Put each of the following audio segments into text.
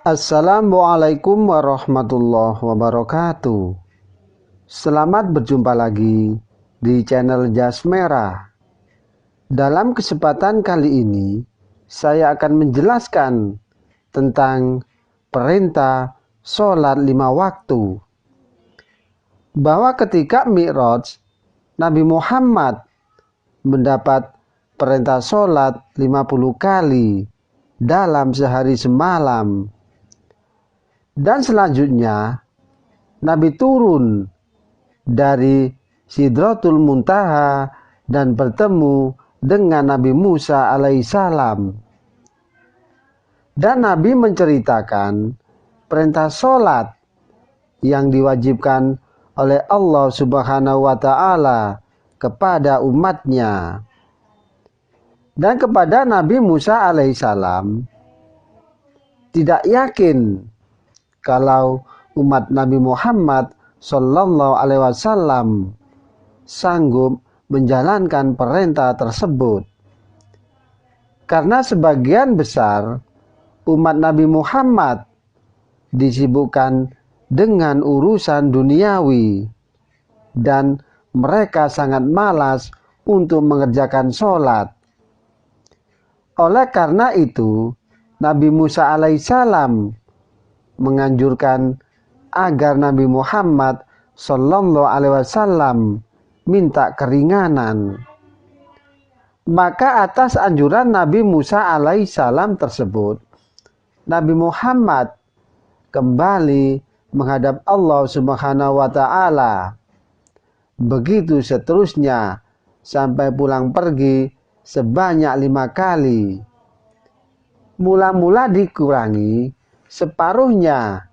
Assalamualaikum warahmatullahi wabarakatuh. Selamat berjumpa lagi di channel Jas Merah. Dalam kesempatan kali ini, saya akan menjelaskan tentang perintah sholat 5 waktu. Bahwa ketika Mi'raj, Nabi Muhammad mendapat perintah sholat 50 kali dalam sehari semalam. Dan selanjutnya Nabi turun dari Sidratul Muntaha dan bertemu dengan Nabi Musa alaihissalam. Dan Nabi menceritakan perintah sholat yang diwajibkan oleh Allah Subhanahu wa Ta'ala kepada umatnya. Dan kepada Nabi Musa alaihissalam tidak yakin kalau umat Nabi Muhammad Sallallahu Alaihi Wasallam sanggup menjalankan perintah tersebut, karena sebagian besar umat Nabi Muhammad disibukkan dengan urusan duniawi dan mereka sangat malas untuk mengerjakan sholat. Oleh karena itu Nabi Musa alaihissalam menganjurkan agar Nabi Muhammad Sallallahu Alaihi Wasallam minta keringanan. Maka atas anjuran Nabi Musa alaihissalam tersebut, Nabi Muhammad kembali menghadap Allah Subhanahu wa Ta'ala. Begitu seterusnya sampai pulang pergi sebanyak 5 kali. Mula-mula dikurangi separuhnya,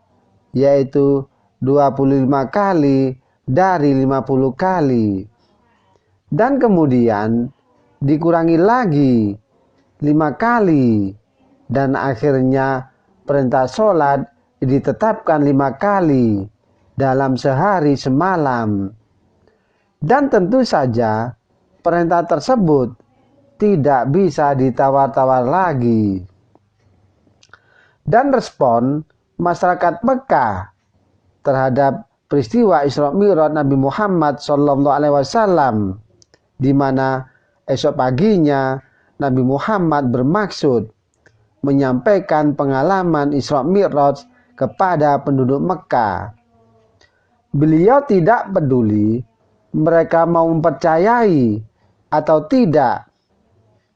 yaitu 25 kali dari 50 kali. Dan kemudian dikurangi lagi 5 kali. Dan akhirnya perintah sholat ditetapkan 5 kali dalam sehari semalam. Dan tentu saja perintah tersebut tidak bisa ditawar-tawar lagi. Dan respon masyarakat Mekah terhadap peristiwa Isra Mi'raj Nabi Muhammad Sallallahu Alaihi Wasallam, di mana esok paginya Nabi Muhammad bermaksud menyampaikan pengalaman Isra Mi'raj kepada penduduk Mekah. Beliau tidak peduli mereka mau mempercayai atau tidak,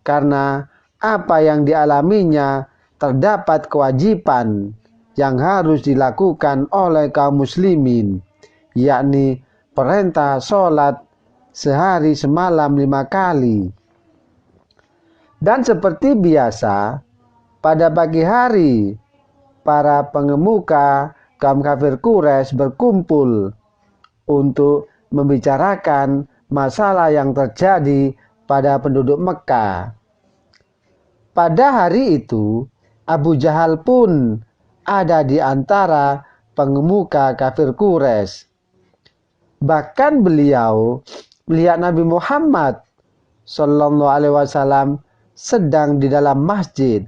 karena apa yang dialaminya terdapat kewajiban yang harus dilakukan oleh kaum muslimin, yakni perintah sholat sehari semalam 5 kali. Dan seperti biasa, pada pagi hari para pengemuka kaum kafir Quraisy berkumpul untuk membicarakan masalah yang terjadi pada penduduk Mekah. Pada hari itu Abu Jahal pun ada di antara pengemuka kafir Quraisy. Bahkan beliau melihat Nabi Muhammad Sallallahu Alaihi Wasallam sedang di dalam masjid.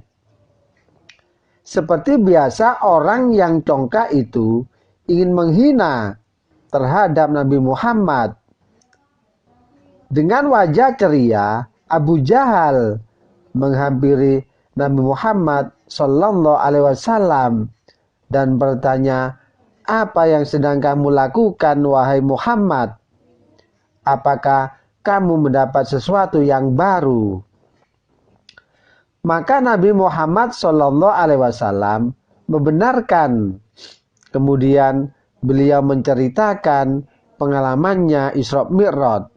Seperti biasa, orang yang congkak itu ingin menghina terhadap Nabi Muhammad. Dengan wajah ceria, Abu Jahal menghampiri Nabi Muhammad Sallallahu Alaihi Wasallam dan bertanya, "Apa yang sedang kamu lakukan, wahai Muhammad? Apakah kamu mendapat sesuatu yang baru?" Maka Nabi Muhammad Sallallahu Alaihi Wasallam membenarkan. Kemudian beliau menceritakan pengalamannya Isra Mi'raj,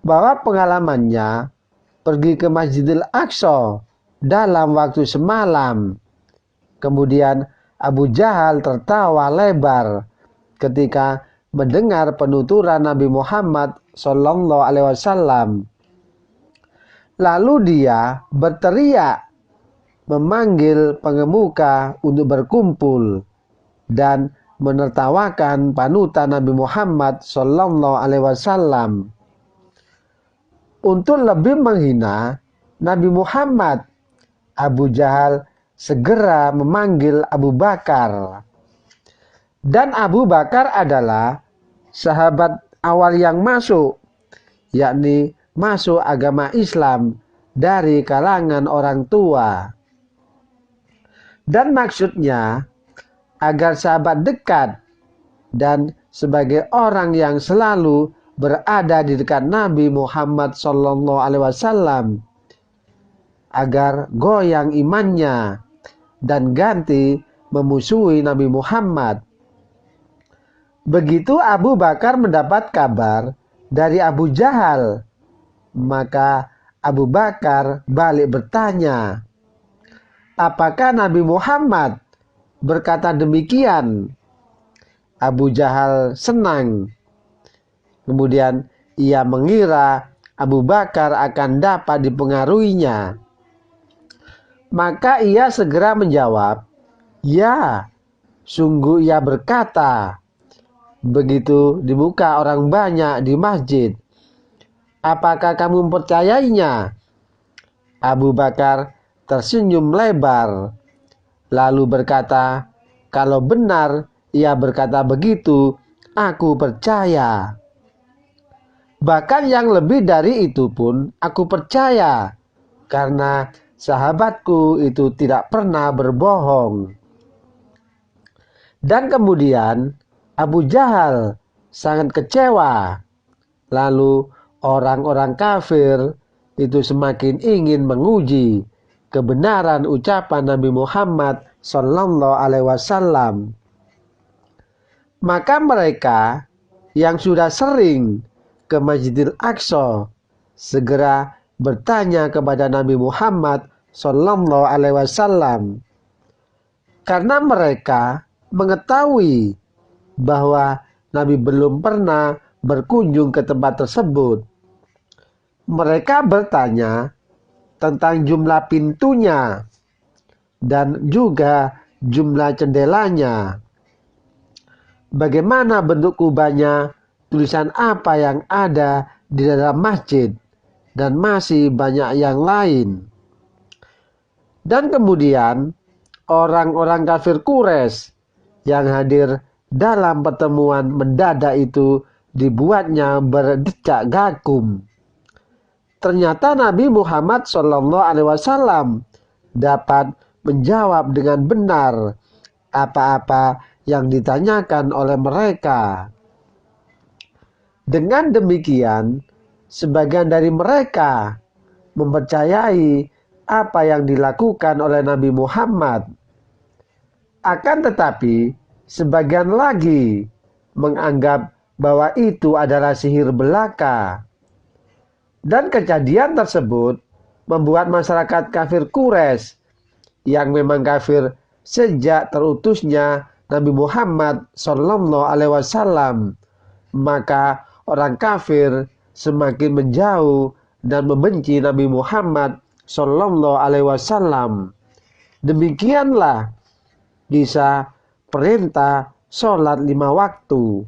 bahwa pengalamannya pergi ke Masjidil Aqsa dalam waktu semalam. Kemudian Abu Jahal tertawa lebar ketika mendengar penuturan Nabi Muhammad Sallallahu Alaihi Wasallam. Lalu dia berteriak memanggil pengemuka untuk berkumpul dan menertawakan panutan Nabi Muhammad Sallallahu Alaihi Wasallam. Untuk lebih menghina Nabi Muhammad, Abu Jahal segera memanggil Abu Bakar. Dan Abu Bakar adalah sahabat awal yang masuk, yakni masuk agama Islam dari kalangan orang tua. Dan maksudnya agar sahabat dekat dan sebagai orang yang selalu berada di dekat Nabi Muhammad SAW agar goyang imannya dan ganti memusuhi Nabi Muhammad. Begitu Abu Bakar mendapat kabar dari Abu Jahal, maka Abu Bakar balik bertanya, apakah Nabi Muhammad berkata demikian? Abu Jahal senang. Kemudian ia mengira Abu Bakar akan dapat dipengaruhinya. Maka ia segera menjawab, ya, sungguh ia berkata. Begitu dibuka orang banyak di masjid, apakah kamu mempercayainya? Abu Bakar tersenyum lebar, lalu berkata, kalau benar ia berkata begitu, aku percaya. Bahkan yang lebih dari itu pun aku percaya, karena sahabatku itu tidak pernah berbohong. Dan kemudian Abu Jahal sangat kecewa. Lalu orang-orang kafir itu semakin ingin menguji kebenaran ucapan Nabi Muhammad SAW. Maka mereka yang sudah sering ke Masjidil Aqsa segera bertanya kepada Nabi Muhammad SAW, karena mereka mengetahui bahwa Nabi belum pernah berkunjung ke tempat tersebut. Mereka bertanya tentang jumlah pintunya dan juga jumlah jendelanya. Bagaimana bentuk kubahnya, tulisan apa yang ada di dalam masjid, dan masih banyak yang lain. Dan kemudian orang-orang kafir Quraisy yang hadir dalam pertemuan mendadak itu dibuatnya berdecak kagum. Ternyata Nabi Muhammad SAW dapat menjawab dengan benar apa-apa yang ditanyakan oleh mereka. Dengan demikian, sebagian dari mereka mempercayai apa yang dilakukan oleh Nabi Muhammad. Akan tetapi, sebagian lagi menganggap bahwa itu adalah sihir belaka. Dan kejadian tersebut membuat masyarakat kafir Quraisy yang memang kafir sejak terutusnya Nabi Muhammad SAW, maka orang kafir semakin menjauh dan membenci Nabi Muhammad SAW. Demikianlah kisah perintah sholat 5 waktu.